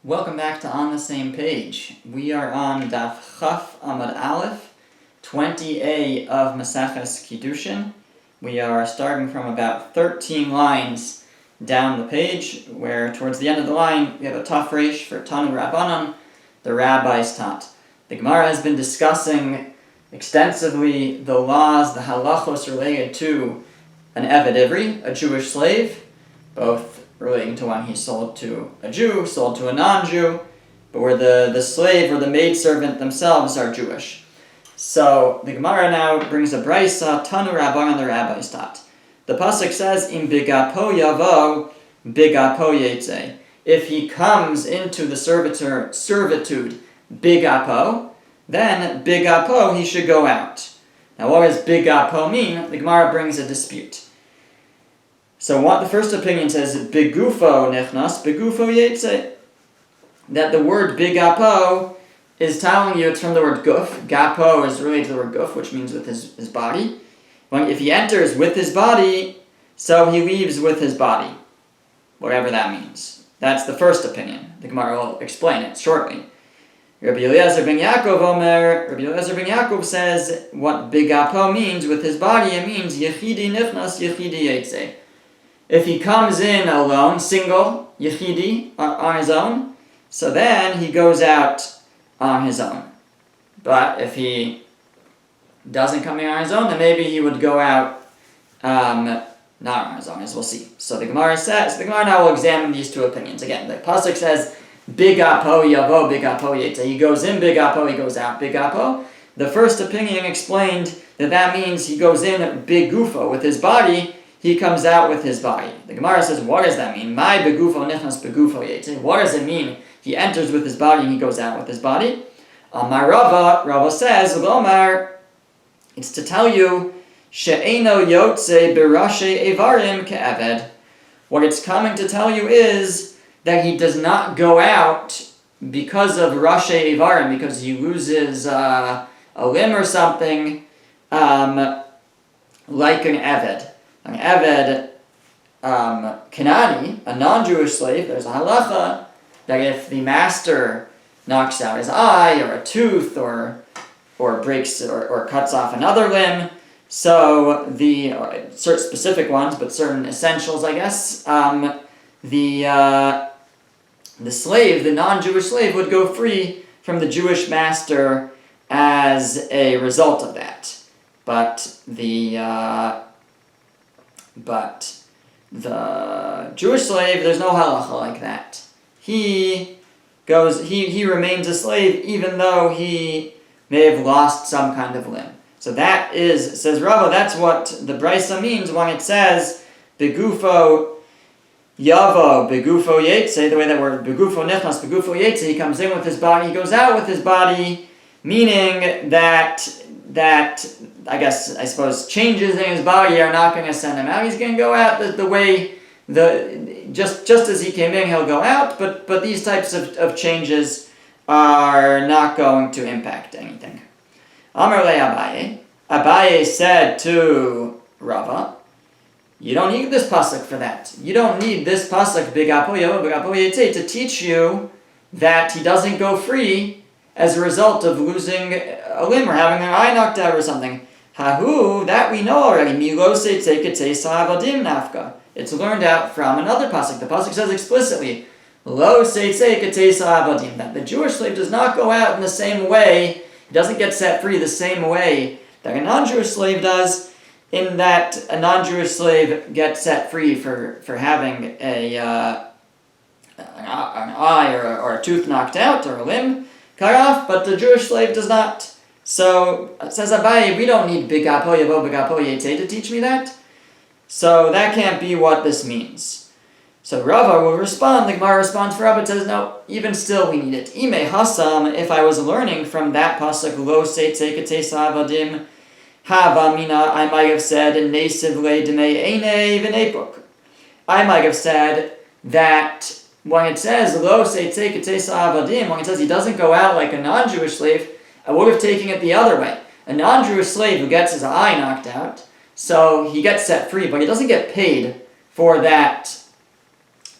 Welcome back to On the Same Page. We are on Daf Chaf Amud Aleph, 20a of Maseches Kiddushin. We are starting from about 13 lines down the page, where towards the end of the line we have a Taf Reish for Tanu Rabbanon, the rabbis taught. The Gemara has been discussing extensively the laws, the halachos related to an Eved Ivri, a Jewish slave, both relating to when he's sold to a Jew, sold to a non-Jew, but where the slave or the maidservant themselves are Jewish. So the Gemara now brings a brisa, Tanu Rabbanan, the rabbis taught. The pasuk says, "Im bigapo yavo, bigapo yetze." If he comes into the servitude, bigapo, then bigapo he should go out. Now what does bigapo mean? The Gemara brings a dispute. So what the first opinion says, begufo nechnas, begufo yetze. That the word bigapo is telling you it's from the word guf. Gapo is related to the word guf, which means with his body. If he enters with his body, so he leaves with his body. Whatever that means. That's the first opinion. The Gemara will explain it shortly. Rabbi Eliezer ben Yaakov says what bigapo means with his body, it means yechidi nechnas, yechidi yetze. If he comes in alone, single, yechidi, on his own, so then he goes out on his own. But if he doesn't come in on his own, then maybe he would go out not on his own, as we'll see. So the Gemara now will examine these two opinions. Again, the pasuk says, bigapo yavo, bigapo yetze. He goes in bigapo, he goes out bigapo. The first opinion explained that means he goes in bigufo, with his body, he comes out with his body. The Gemara says, what does that mean? My begufo nichnas begufo yetze. What does it mean? He enters with his body and he goes out with his body. Amar Rava says, Lomar, it's to tell you, she'eno yotze berashe evarim ke'eved. What it's coming to tell you is that he does not go out because of rashe evarim, because he loses a limb or something, like an Eved. An Eved, Kanani, a non-Jewish slave, there's a halacha that if the master knocks out his eye or a tooth or breaks or cuts off another limb, so the certain specific ones, but certain essentials, I guess, the slave, the non-Jewish slave, would go free from the Jewish master as a result of that. But the Jewish slave, there's no halacha like that. He remains a slave even though he may have lost some kind of limb. So that is, says Rava, that's what the brisa means when it says begufo yavo, begufo yetze, the way that word begufo nechnas, begufo yetze, he comes in with his body, he goes out with his body, meaning that I suppose changes in his body are not going to send him out. He's going to go out the way just as he came in, he'll go out. But these types of changes are not going to impact anything. Amar le Abaye. Abaye said to Rava, you don't need this pasuk for that. You don't need this pasuk bigapo yavo, bigapo yetze to teach you that he doesn't go free as a result of losing a limb or having an eye knocked out or something. Hahu, that we know already. Milo seitze ketesa avadim nafka. It's learned out from another pasuk. The pasuk says explicitly, lo seitze ketesa avadim, that the Jewish slave does not go out in the same way, he doesn't get set free the same way that a non-Jewish slave does, in that a non-Jewish slave gets set free for having an eye or a tooth knocked out or a limb cut off, but the Jewish slave does not. So, says Abaye, we don't need bigapo yavo, bigapo yetze to teach me that. So that can't be what this means. So Rava will respond, the Gemara responds for Rava, it says, no, even still we need it. Ime hasam, if I was learning from that pasuk, lo seitze ketesa avadim, hava mina, I might have said, nesiv le demei eine v'nepuk. I might have said that when it says lo seitze ketesa avadim, when it says he doesn't go out like a non-Jewish slave, I would have taken it the other way. A non-Jewish slave who gets his eye knocked out, so he gets set free, but he doesn't get paid for that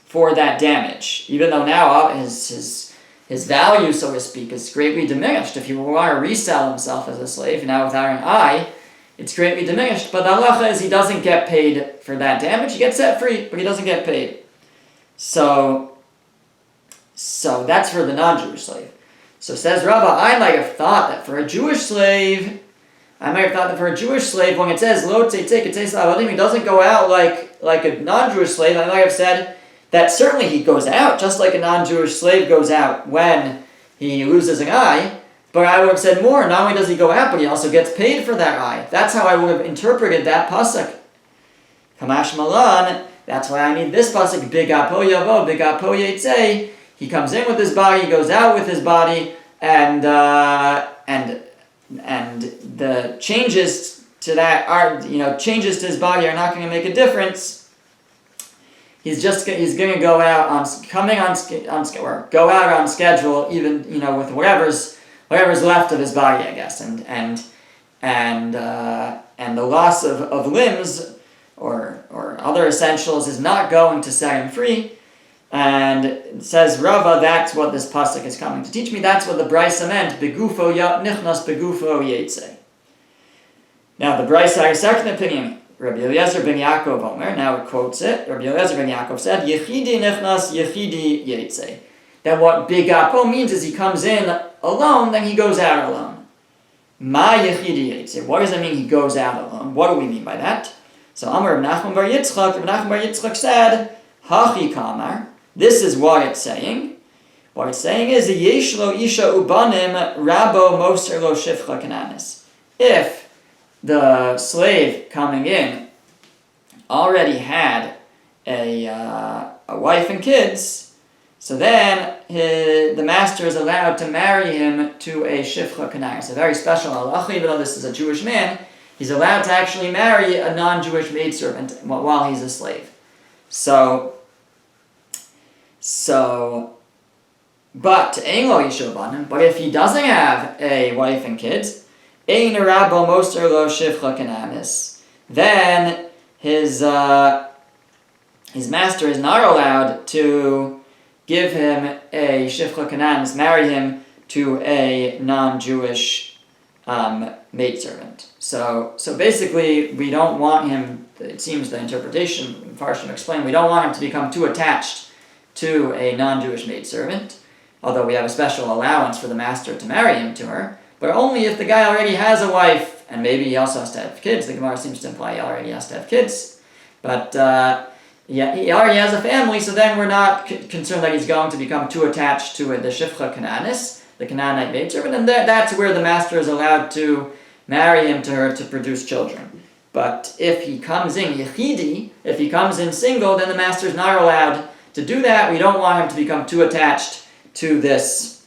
for that damage, even though now his value, so to speak, is greatly diminished. If he will want to resell himself as a slave, now without an eye, it's greatly diminished. But the halacha is he doesn't get paid for that damage. He gets set free, but he doesn't get paid. So that's for the non-Jewish slave. So says Rava, I might have thought that for a Jewish slave, when it says lo tzei, he doesn't go out like a non-Jewish slave, I might have said that certainly he goes out, just like a non-Jewish slave goes out when he loses an eye, but I would have said more, not only does he go out, but he also gets paid for that eye. That's how I would have interpreted that pasuk. Kamash Malan, that's why I need this pasuk, bigapo yavo, bigapo yetzei. He comes in with his body, he goes out with his body, and the changes to that are, changes to his body are not going to make a difference. He's going to go out go out on schedule, even with whatever's left of his body, I guess, and the loss of limbs or other essentials is not going to set him free. And it says Rava, that's what this pasuk is coming to teach me. That's what the Brisa meant. Begufo nichnas begufo yetze. Now the Brisa has a second opinion. Rabbi Eliezer ben Yaakov Omer, now it quotes it. Rabbi Eliezer ben Yaakov said, Yechidi nichnas, yechidi yetze. That what bigapo means is he comes in alone, then he goes out alone. Ma yechidi yetze. What does it mean he goes out alone? What do we mean by that? So Amar Rav Nachman bar Yitzchak said, Hachi kamar. This is what it's saying. What it's saying is, Yeshlo isha ubanim rabo moser lo shifcha kananis. If the slave coming in already had a wife and kids, so then the master is allowed to marry him to a shifcha kananis. A very special halacha, even though this is a Jewish man, he's allowed to actually marry a non-Jewish maidservant while he's a slave. But if he doesn't have a wife and kids, then his master is not allowed to give him a shifcha kananis, marry him to a non-Jewish maidservant. So basically, we don't want him. It seems the interpretation Farshim explained, we don't want him to become too attached to a non-Jewish maidservant, although we have a special allowance for the master to marry him to her, but only if the guy already has a wife, and maybe he also has to have kids. The Gemara seems to imply he already has to have kids, but he already has a family, so then we're not concerned that he's going to become too attached to the Shifcha Kananis, the Canaanite maidservant, and that's where the master is allowed to marry him to her to produce children. But if he comes in Yechidi, if he comes in single, then the master is not allowed to do that. We don't want him to become too attached to this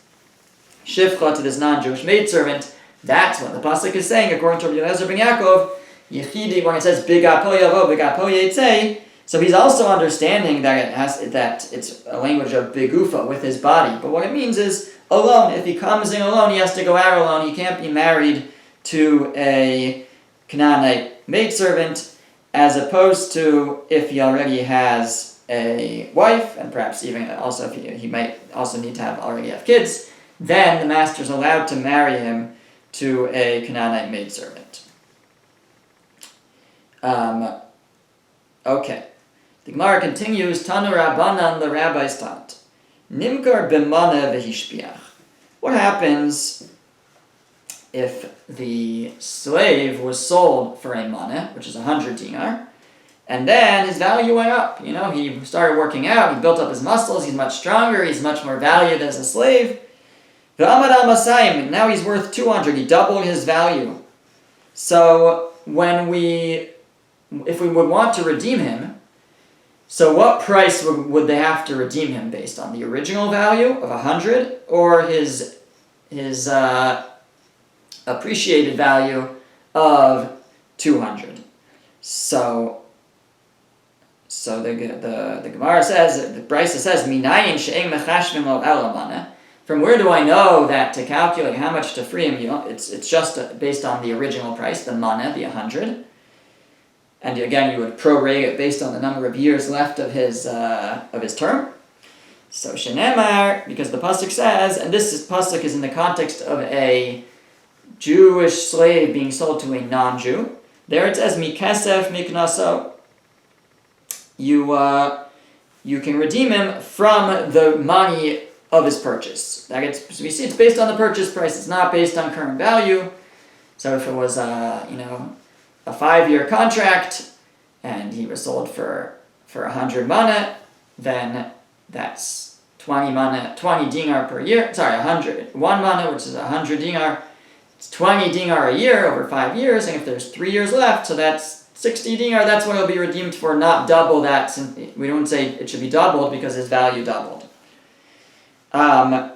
shifcha, to this non-Jewish maidservant. That's what the pasuk is saying, according to Rabbi Eliezer ben Yaakov. Yechidi, when it says bigapo yavo, bigapo yetzei, so he's also understanding that it's a language of bigufa, with his body. But what it means is alone. If he comes in alone, he has to go out alone. He can't be married to a Canaanite maidservant, as opposed to if he already has a wife, and perhaps even also if he might also need to already have kids, then the master is allowed to marry him to a Canaanite maidservant. Okay. The Gemara continues, Tanu Rabbanan, the rabbis taught, Nimkar b'mana v'hishpiach. What happens if the slave was sold for a mana, which is 100 dinar, and then his value went up? He started working out, he built up his muscles, he's much stronger, he's much more valued as a slave. V'amad al-masayim, now he's worth 200, he doubled his value. So if we would want to redeem him, so what price would they have to redeem him based on? The original value of 100 or his appreciated value of 200? So the Gemara says, the Brisa says, Minayin she'eng mechashvim lo elamana. From where do I know that to calculate how much to free him, it's just based on the original price, the mana, the 100. and again you would prorate it based on the number of years left of his term. So shenemar, because the pasuk says, and pasuk is in the context of a Jewish slave being sold to a non-Jew. There it says mikesef miknaso. You can redeem him from the money of his purchase. We see it's based on the purchase price. It's not based on current value. So if it was a 5-year contract and he was sold for 100 mana, then that's 20 dinar per year. Sorry, 1 mana, which is 100 dinar. It's 20 dinar a year over 5 years, and if there's 3 years left, so that's 60 dinar. That's what it'll be redeemed for, not double that. We don't say it should be doubled because his value doubled. Nimkar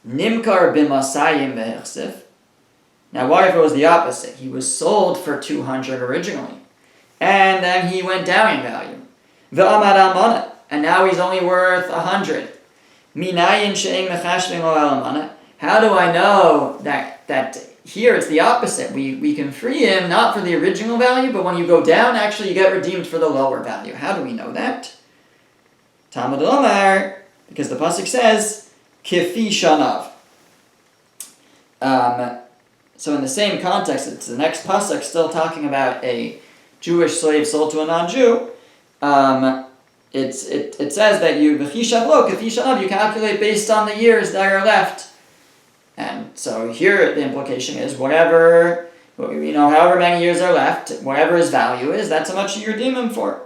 b'masayim v'hechsif. Now, what if it was the opposite? He was sold for 200 originally, and then he went down in value. V'amad almana, and now he's only worth 100. Minayin she'eng mechashvin lo almana. How do I know that here it's the opposite? We can free him not for the original value, but when you go down, actually you get redeemed for the lower value. How do we know that? Talmud Omar, because the pasuk says kifi shanav. So in the same context, it's the next pasuk still talking about a Jewish slave sold to a non-Jew. It says that you you calculate based on the years that are left. And so here the implication is however many years are left, whatever his value is, that's how much you redeem him for.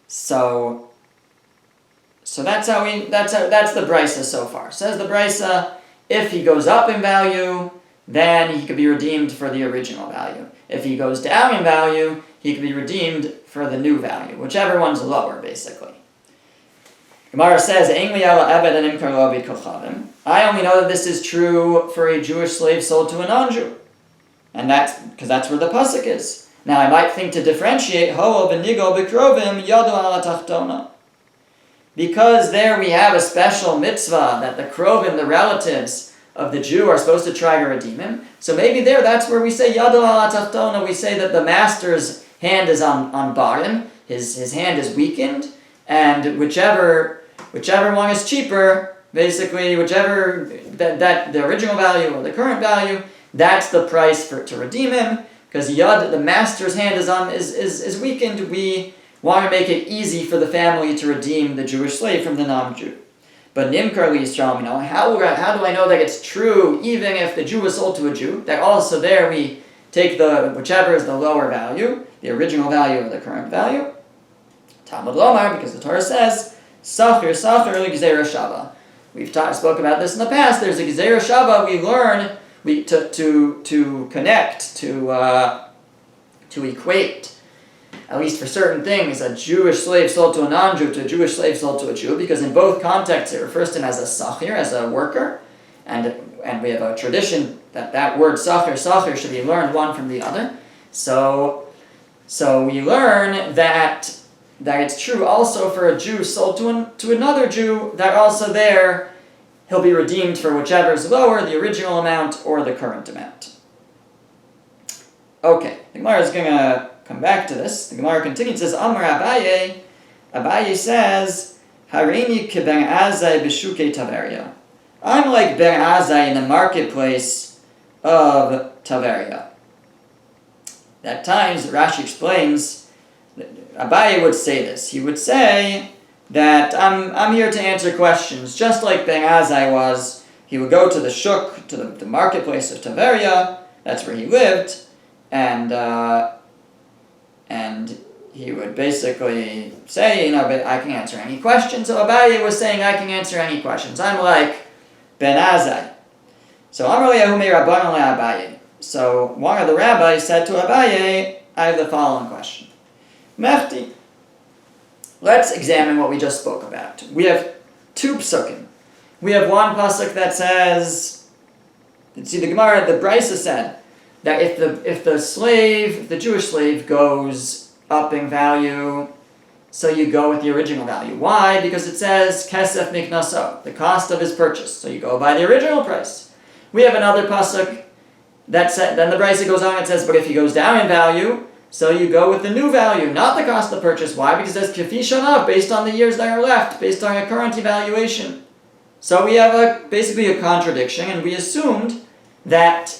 So that's the brisa so far. Says the brisa, if he goes up in value, then he could be redeemed for the original value. If he goes down in value, he could be redeemed for the new value, whichever one's lower, basically. Gemara says, I only know that this is true for a Jewish slave sold to a non-Jew. And that's because that's where the pasuk is. Now I might think to differentiate, because there we have a special mitzvah that the krovim, the relatives of the Jew, are supposed to try to redeem him. So maybe that's where we say yado ala tachtona, we say that the master's hand is on bottom, his hand is weakened, and whichever one is cheaper, basically whichever that the original value or the current value, that's the price to redeem him. Because the master's hand is weakened, we want to make it easy for the family to redeem the Jewish slave from the non-Jew. But nimkar li Yisrael, how do I know that it's true even if the Jew was sold to a Jew? That also there we take whichever is the lower value, the original value or the current value. Talmud Lomar, because the Torah says, Sachir l'gzeira shava. We've spoke about this in the past. There's a gzeira shava. We learn to connect, to equate, at least for certain things, a Jewish slave sold to a non-Jew to a Jewish slave sold to a Jew, because in both contexts it refers to him as a sachir, as a worker, and we have a tradition that word sachir should be learned one from the other. So we learn that it's true also for a Jew sold to another Jew, that also there he'll be redeemed for whichever is lower, the original amount or the current amount. Okay, the Gemara is going to come back to this. The Gemara continues, says, Amar Abaye. Abaye says, Hareini ke ben Azai b'shukei Taveria. I'm like Ben Azai in the marketplace of Taveria. At times, Rashi explains, Abaye would say this. He would say that I'm here to answer questions, just like Ben Azai was. He would go to the shuk, to the marketplace of Taveria. That's where he lived, and he would basically say, but I can answer any questions. So Abaye was saying, I can answer any questions. I'm like Ben Azai. So Amar Yehume Rabbanan le'Abaye. So one of the rabbis said to Abaye, I have the following question. Mechti. Let's examine what we just spoke about. We have two psukim. We have one pasuk that says, see, the Gemara, the Brisa said that if the Jewish slave goes up in value, so you go with the original value. Why? Because it says kesef miknaso, the cost of his purchase. So you go by the original price. We have another pasuk then the Brisa goes on and says, but if he goes down in value, so you go with the new value, not the cost of purchase. Why? Because it says Kafi Shanav, based on the years that are left, based on your current evaluation. So we have basically a contradiction, and we assumed that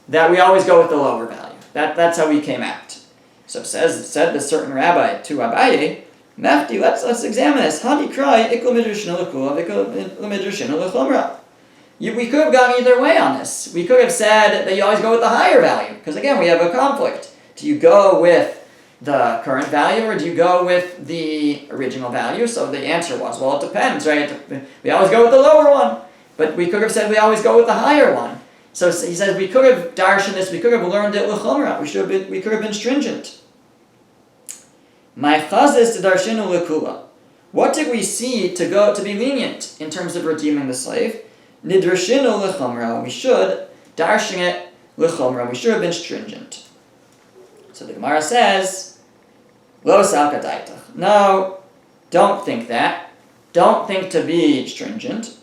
we always go with the lower value. That's how we came out. So said the certain rabbi to Abaye, Mefti, let's examine this. Hani cry ikul midrashin l'kula, ikul midrashin l'chumra. We could have gone either way on this. We could have said that you always go with the higher value, because again, we have a conflict. Do you go with the current value, or do you go with the original value? So the answer was, well, it depends, right? We always go with the lower one, but we could have said we always go with the higher one. So he says we could have darshan this, we could have learned it l'chumra. We could have been stringent. My chazis to darshinu l'kula. What did we see to be lenient in terms of redeeming the slave? Nidrashinu l'chumra. We should darshan it l'chumra. We should have been stringent. So the Gemara says, Lo salka daitach. No, don't think that. Don't think to be stringent.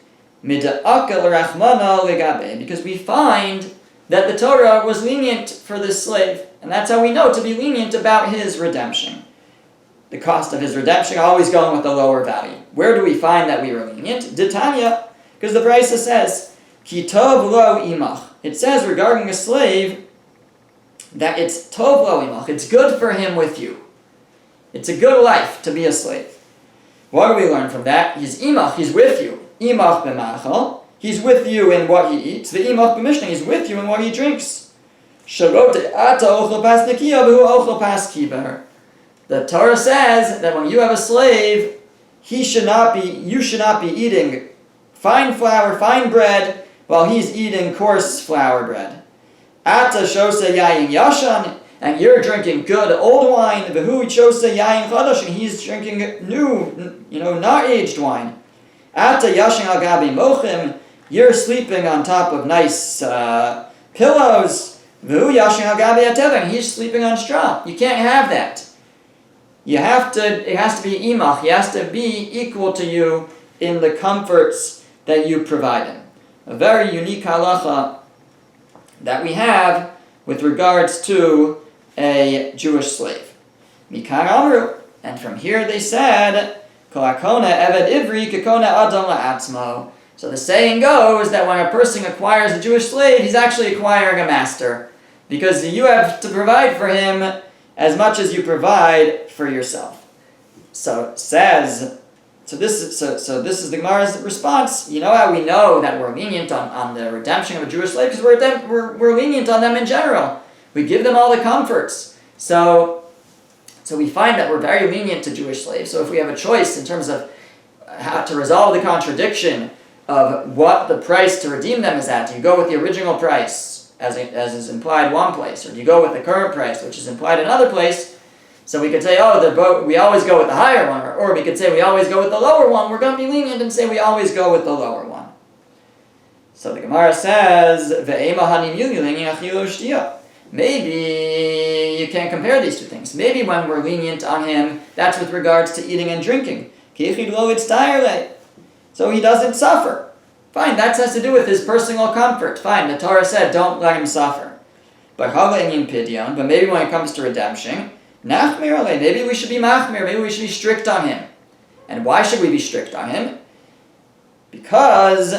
Mida'akel rachmana legabe. Because we find that the Torah was lenient for this slave. And that's how we know to be lenient about his redemption. The cost of his redemption, always going with the lower value. Where do we find that we were lenient? Ditanya. Because the Brisa says, Ki tov lo imach. It says regarding a slave, that it's tov lo imach, it's good for him with you. It's a good life to be a slave. What do we learn from that? He's imach, he's with you. Imach b'machal, he's with you in what he eats. The imach b'mishnah, he's with you in what he drinks. Sharote ata ochel pas nekiya b'hu ochel pas kibar. The Torah says that when you have a slave, you should not be eating fine flour, fine bread, while he's eating coarse flour bread. Ata shosa yayin yashan, and you're drinking good old wine. V'hu shosa yayin chadash, and he's drinking new, not aged wine. Ata yashan al gabi mochim, you're sleeping on top of nice pillows. V'hu yashan al gabi atev, and he's sleeping on straw. You can't have that. It has to be imach. He has to be equal to you in the comforts that you provide him. A very unique halacha that we have with regards to a Jewish slave. Mikan amru, and from here they said, Kol hakona eved ivri kekona adam la'atzmo. So the saying goes that when a person acquires a Jewish slave, he's actually acquiring a master, because you have to provide for him as much as you provide for yourself. So it says, this is the Gemara's response. You know how we know that we're lenient on the redemption of a Jewish slave? Because we're lenient on them in general. We give them all the comforts. So we find that we're very lenient to Jewish slaves. So if we have a choice in terms of how to resolve the contradiction of what the price to redeem them is at, do you go with the original price, as is implied one place, or do you go with the current price, which is implied another place? So we could say, we always go with the higher one, or we could say we always go with the lower one. We're going to be lenient and say we always go with the lower one. So the Gemara says, maybe you can't compare these two things. Maybe when we're lenient on him, that's with regards to eating and drinking. So he doesn't suffer. Fine, that has to do with his personal comfort. Fine, the Torah said don't let him suffer. But maybe when it comes to redemption, maybe we should be machmir, maybe we should be strict on him. And why should we be strict on him? Because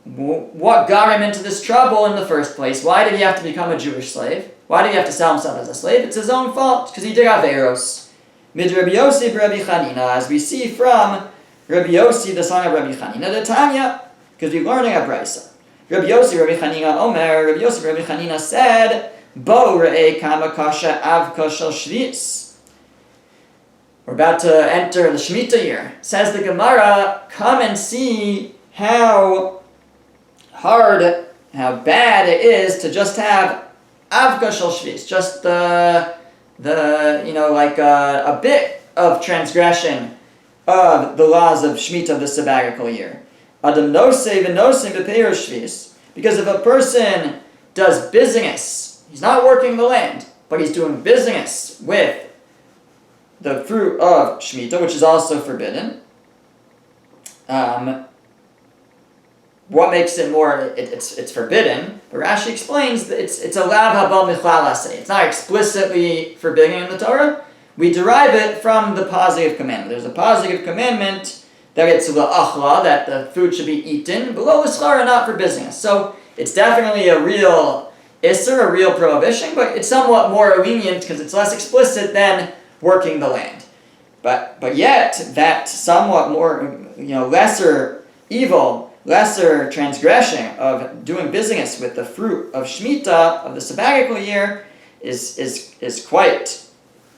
what got him into this trouble in the first place? Why did he have to become a Jewish slave? Why did he have to sell himself as a slave? It's his own fault, because he did averos. Mid Rabbi Yossi Rabbi Chanina, as we see from Rabbi Yossi, the son of Rabbi Chanina, the Tanya, because we're learning a brisa. Rabbi Yossi Rabbi Chanina Omer, Rabbi Yossi Rabbi Chanina said, Bo re'e kama kasha avka shel shvitz. We're about to enter the Shemitah year. Says the Gemara, come and see how hard, how bad it is to just have avka shel shvitz, just a bit of transgression of the laws of Shemitah of the sabbatical year. Adam nosei v'nosei b'peir shvis. Because if a person does business, he's not working the land, but he's doing business with the fruit of Shemitah, which is also forbidden. what makes it more, it's forbidden, but Rashi explains that it's a lav haba michlal aseh. It's not explicitly forbidden in the Torah. We derive it from the positive commandment. There's a positive commandment that it's la'achla, that the food should be eaten, but lo l'schara, not for business. So it's definitely a real isser, a real prohibition, but it's somewhat more lenient because it's less explicit than working the land. But yet, that somewhat more, lesser evil, lesser transgression of doing business with the fruit of Shemitah, of the sabbatical year, is quite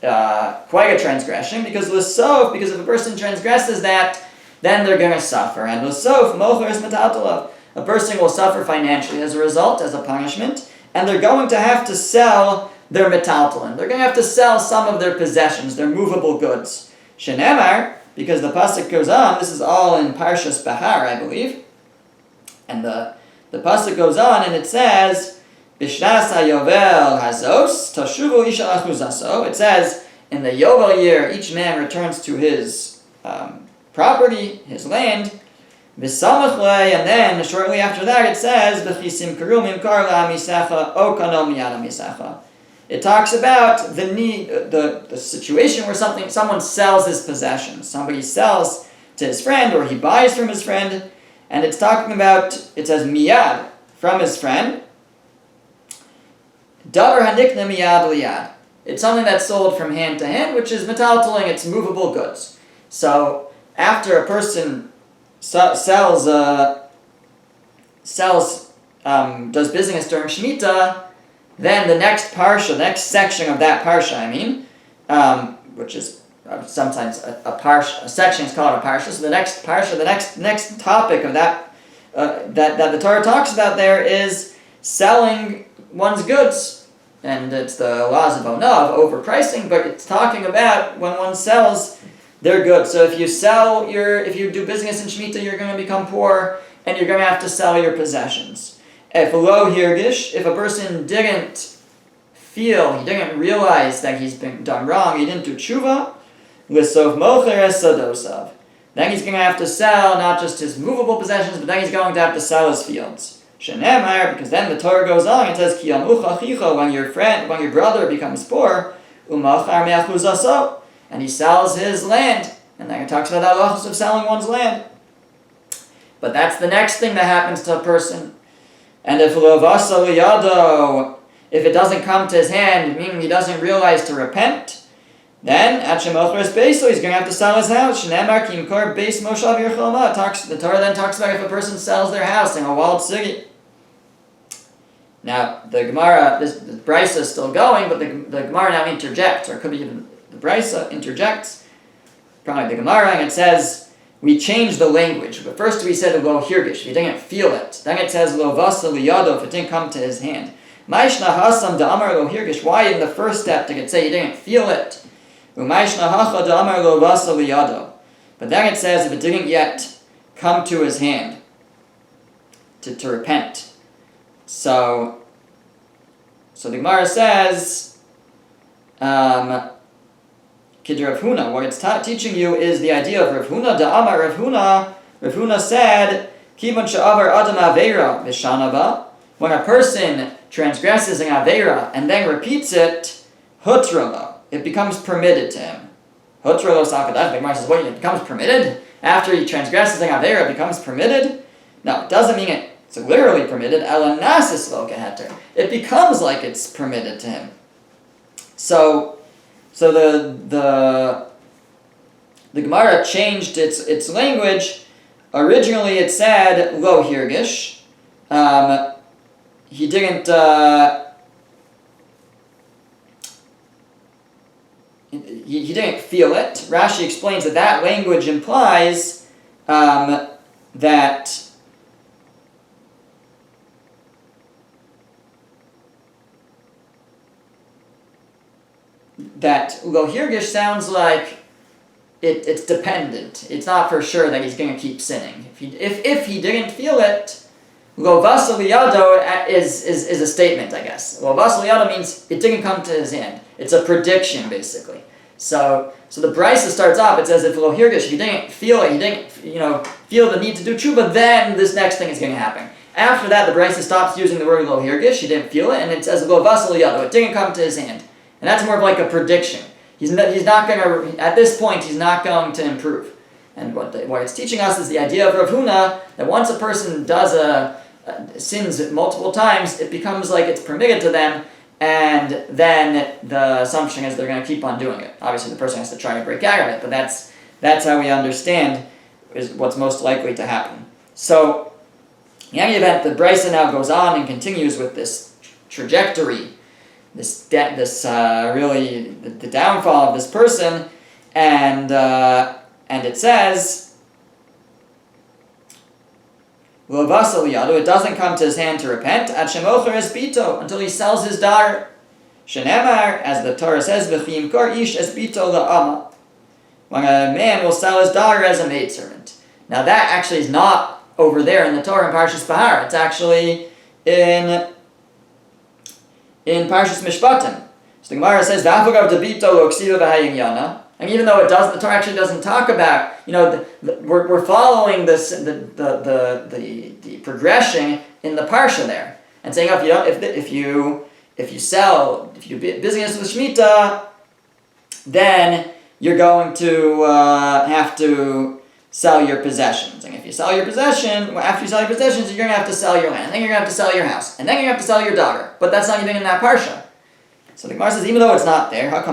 a transgression, because if a person transgresses that, then they're going to suffer. And l'sof, mocher is metatalav. A person will suffer financially as a result, as a punishment, and they're going to have to sell their metaltalin. They're going to have to sell some of their possessions, their movable goods. Shenemar, because the pasuk goes on, this is all in Parshas Bahar, I believe, and the pasuk goes on and it says, Bishnas hayovel hazos tashuvu isha achuzaso. It says, in the Yovel year, each man returns to his property, his land. V'samachle, and then shortly after that it says, V'chisim karum imkar la'amisecha o kano miyad amisecha. It talks about the need, the situation where someone sells his possessions. Somebody sells to his friend, or he buys from his friend, and it's talking about, it says miyad, from his friend. Davar hanikna miyad liyad. It's something that's sold from hand to hand, which is metaltaling, it's movable goods. So after a person does business during Shemitah, then the next parsha, the next section of that parsha, which is sometimes a parsha, a section is called a parsha. So the next parsha, the next topic of that that the Torah talks about there is selling one's goods, and it's the laws of Ona, of overpricing. But it's talking about when one sells their goods. So if you do business in Shemitah, you're going to become poor, and you're going to have to sell your possessions. If a person didn't realize that he's been done wrong, he didn't do tshuva, l'sov mocher es sadosav. Then he's going to have to sell not just his movable possessions, but then he's going to have to sell his fields. Shenemar, because then the Torah goes on and says, Ki yamucha chicha, when your brother becomes poor, umachar me'achuzaso, and he sells his land. And then it talks about the halachos of selling one's land. But that's the next thing that happens to a person. And if it doesn't come to his hand, meaning he doesn't realize to repent, then he's going to have to sell his house. The Torah then talks about if a person sells their house in a walled city. Now, the Gemara, the Brisa is still going, but the Gemara now interjects, or it could be even the Brisa interjects, probably the Gemara, and it says, we changed the language, but first we said lo hirgish, if he didn't feel it. Then it says lo vasa liyado, if it didn't come to his hand. Maishna hasam da'amar lo hirgish, why in the first step did it say he didn't feel it? Umaishna hacha da'amar lo vasa liyado. But then it says if it didn't yet come to his hand, to repent. So the Gemara says, Kid Rav Huna, what it's teaching you is the idea of Rav Huna da'amar Rav Huna. Rav Huna said, Kivan she'avar adam aveira v'shanaba. When a person transgresses an aveira and then repeats it, hutralo, it becomes permitted to him. Hutralo sakadach. The Gemara says, what? It becomes permitted after he transgresses an aveira? It becomes permitted? No, it doesn't mean it's literally permitted. Ela nasis lo keheter. It becomes like it's permitted to him. So the Gemara changed its language. Originally it said lo hirgish. He didn't he didn't feel it. Rashi explains that language implies that lo hirgish sounds like it's dependent. It's not for sure that he's going to keep sinning. If he didn't feel it, lo vasa liyado is a statement, I guess. Lo vasa liyado means it didn't come to his hand. It's a prediction, basically. So the brisa starts off, it says if lo hirgish, if you didn't feel it, you didn't feel the need to do tshuva, then this next thing is going to happen. After that, the brisa stops using the word lo hirgish, he didn't feel it, and it says lo vasal yado, it didn't come to his hand. And that's more of like a prediction. He's not going to, at this point, he's not going to improve. And what it's teaching us is the idea of Rav Huna, that once a person does sins multiple times, it becomes like it's permitted to them, and then the assumption is they're going to keep on doing it. Obviously, the person has to try to break out of it, but that's how we understand is what's most likely to happen. So, in any event, the brisa now goes on and continues with this trajectory, really the downfall of this person, and it says, it doesn't come to his hand to repent until he sells his daughter. Shenemar, as the Torah says, ish es bito la'ama. When a man will sell his daughter as a maidservant. Now that actually is not over there in the Torah in Parshas Bahar. It's actually in Parshas Mishpatim. So the Gemara says, "V'afagav debito lo ksiva v'hayin yana." And even though the Torah actually doesn't talk about, we're following this the progression in the parsha there, and saying if you do business with Shemitah, then you're going to have to sell your possessions. And if you sell your possession, after you sell your possessions, you're going to have to sell your land, and then you're going to have to sell your house, and then you're going to have to sell your daughter. But that's not even in that parsha. So the Gemara says, even though it's not there, but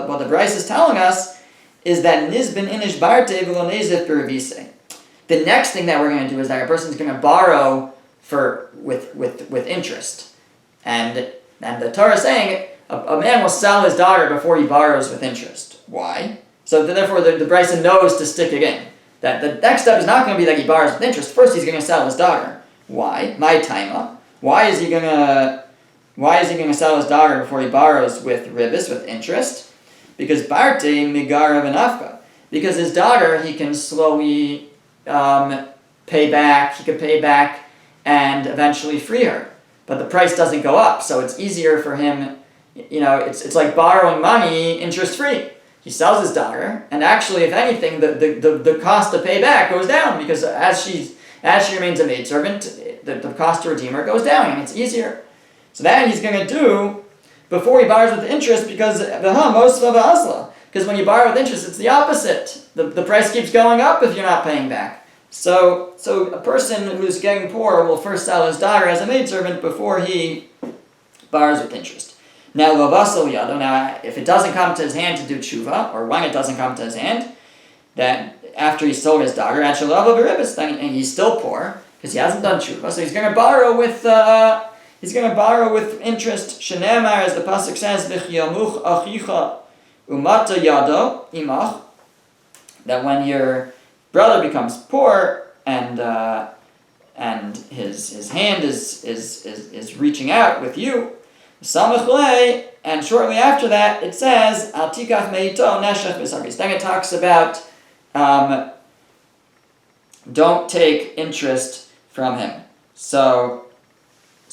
what the Bryce is telling us is that nizbin inish barte v'lo nezif b'revise. The next thing that we're going to do is that a person's going to borrow with interest, and the Torah is saying a man will sell his daughter before he borrows with interest. Why? So therefore, the Bryce knows to stick it in. That the next step is not going to be that he borrows with interest. First, he's going to sell his daughter. Why? My taima. Why is he going to sell his daughter before he borrows with ribis, with interest? Because Barte Migara v'nafka. Because his daughter, he can slowly pay back. He could pay back and eventually free her. But the price doesn't go up, so it's easier for him. It's like borrowing money interest-free. He sells his daughter, and actually, if anything, the cost to pay back goes down, because as she remains a maidservant, the cost to redeem her goes down, and it's easier. So that he's going to do before he borrows with interest, because when you borrow with interest, it's the opposite. The price keeps going up if you're not paying back. So a person who's getting poor will first sell his daughter as a maidservant before he borrows with interest. Now, if it doesn't come to his hand to do tshuva, or when it doesn't come to his hand, that after he sold his daughter, and he's still poor because he hasn't done tshuva, so he's going to borrow with interest. Shenemar, as the pasuk says, "V'chiyamuch achicha umata yado imach," that when your brother becomes poor and his hand is reaching out with you, and shortly after that it says al tikach meito neshech v'sarbis. Then it talks about don't take interest from him. So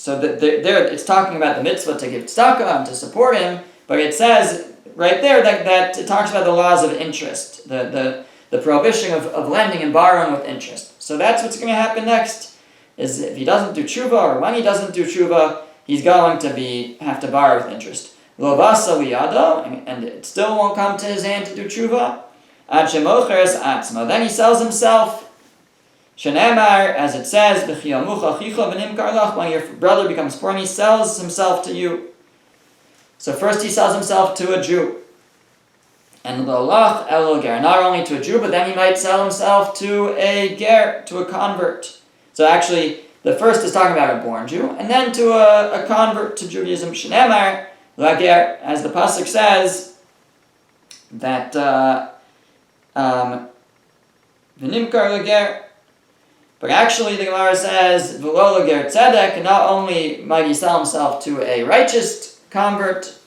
there it's talking about the mitzvah to give tzedakah and to support him, but it says right there that it talks about the laws of interest, the prohibition of lending and borrowing with interest. So that's what's going to happen next, is if he doesn't do tshuva, or when he doesn't do tshuva, he's going to have to borrow with interest. Lo vasa liyado, and it still won't come to his hand to do tshuva. Ad shemocheres atzma, then he sells himself. Shenemar, as it says, v'chiyamuch achicha v'nimkar lach, when your brother becomes poor and he sells himself to you. So first he sells himself to a Jew. And lo lach elo ger, not only to a Jew, but then he might sell himself to a ger, to a convert. So actually, the first is talking about a born Jew, and then to a convert to Judaism. Shenemar lager, as the pasuk says, that v'nimkar lager. But actually, the Gemara says v'lo lager tzedek. Not only might he sell himself to a righteous convert,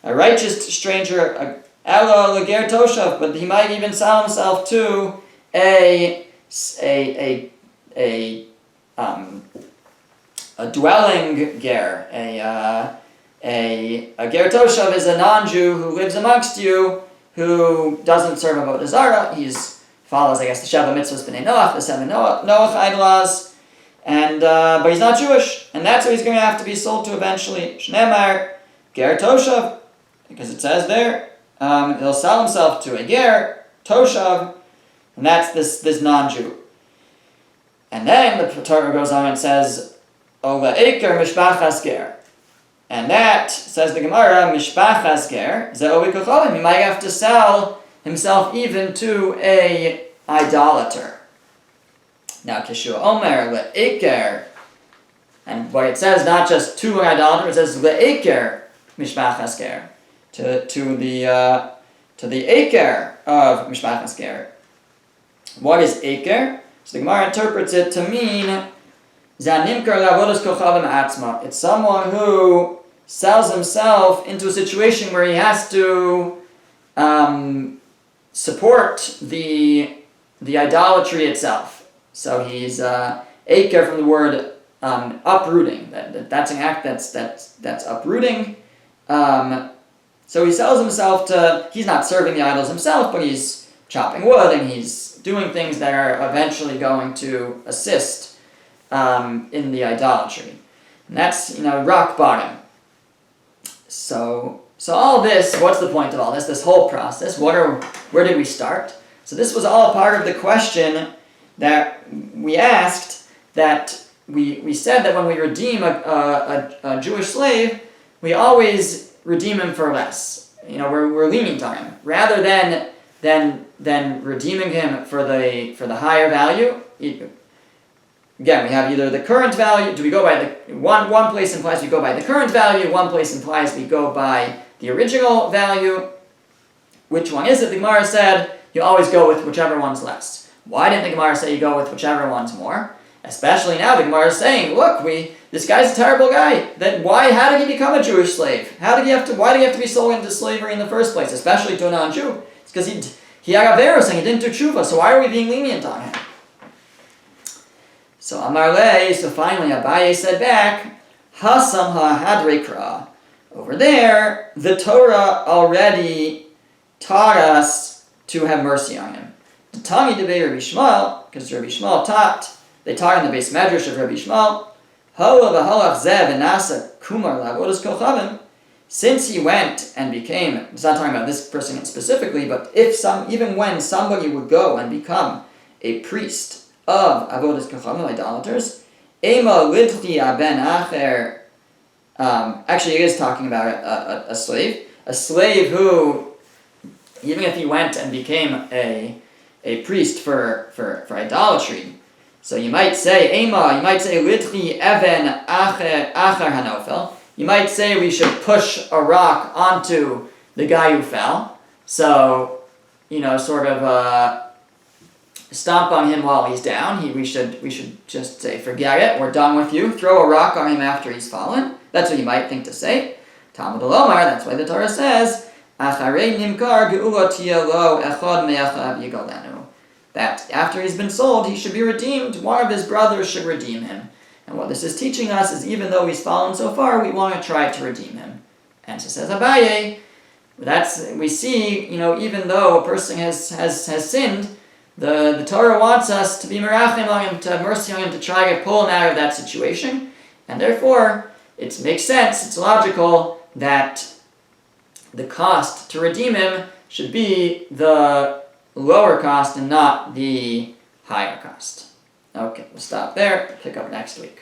a righteous stranger, elo lager toshav, but he might even sell himself to a dwelling ger. A ger toshav is a non-Jew who lives amongst you, who doesn't serve Avodah Zarah. Follows, I guess, the Sheva Mitzvahs B'nai Noach, the 7 Noach idols, and but he's not Jewish, and that's what he's going to have to be sold to eventually. Shneimar Ger Toshav, because it says there, he'll sell himself to a Ger Toshav, and that's this non-Jew. And then the Torah goes on and says, Ola Eker Mishpachas Ger. And that, says the Gemara, Mishpachas Ger, Ze'ovi Kocholim. He might have to sell himself even to a idolater. Now, Kishua Omer Le'eker, and what it says, not just to an idolater, it says Le'eker Mishpachas Ger, to the Eker of Mishpachas Ger. What is Eker? So the Gemara interprets it to mean it's someone who sells himself into a situation where he has to support the idolatry itself. So he's aker from the word uprooting. That's an act that's uprooting. So he sells himself to. He's not serving the idols himself, but he's chopping wood and he's doing things that are eventually going to assist in the idolatry. And that's, rock bottom. So all this, what's the point of all this? This whole process, where did we start? So this was all a part of the question that we asked, that we said that when we redeem a Jewish slave, we always redeem him for less. We're lenient on him. Rather than redeeming him for the higher value. Again, we have either the current value. Do we go by the one place implies we go by the current value, one place implies we go by the original value. Which one is it? The Gemara said you always go with whichever one's less. Why didn't the Gemara say you go with whichever one's more? Especially now the Gemara is saying, look, this guy's a terrible guy. How did he become a Jewish slave? Why did he have to be sold into slavery in the first place, especially to a non-Jew? It's because he had Averos and he didn't do tshuva, so why are we being lenient on him? So so finally Abaye said back, Hasam ha-hadre kra. Over there, the Torah already taught us to have mercy on him. The Tami debei Rabbi Shmuel, because Rabbi Shmuel they taught in the base medrash of Rabbi Shmuel, Hola v'holach zeh v'nasa kumar la'avodas kochavim. Since he went and became, it's not talking about this person specifically, but even when somebody would go and become a priest of avodas kochavim, idolaters, ema lidchi aben acher. Actually, it is talking about a slave who, even if he went and became a priest for idolatry. So you might say lidchi even acher hanofel. You might say we should push a rock onto the guy who fell. So, sort of stomp on him while he's down. We should just say, forget it, we're done with you. Throw a rock on him after he's fallen. That's what you might think to say. Talmud Lomar, that's why the Torah says, Acharei nimkar geula tia lo echad me'achav yigalenu. That after he's been sold, he should be redeemed. One of his brothers should redeem him. And what this is teaching us is even though he's fallen so far, we want to try to redeem him. And so says Abaye, we see, even though a person has sinned, the Torah wants us to be merachim on him, to have mercy on him, to try to pull him out of that situation. And therefore, it makes sense, it's logical that the cost to redeem him should be the lower cost and not the higher cost. Okay, we'll stop there, pick up next week.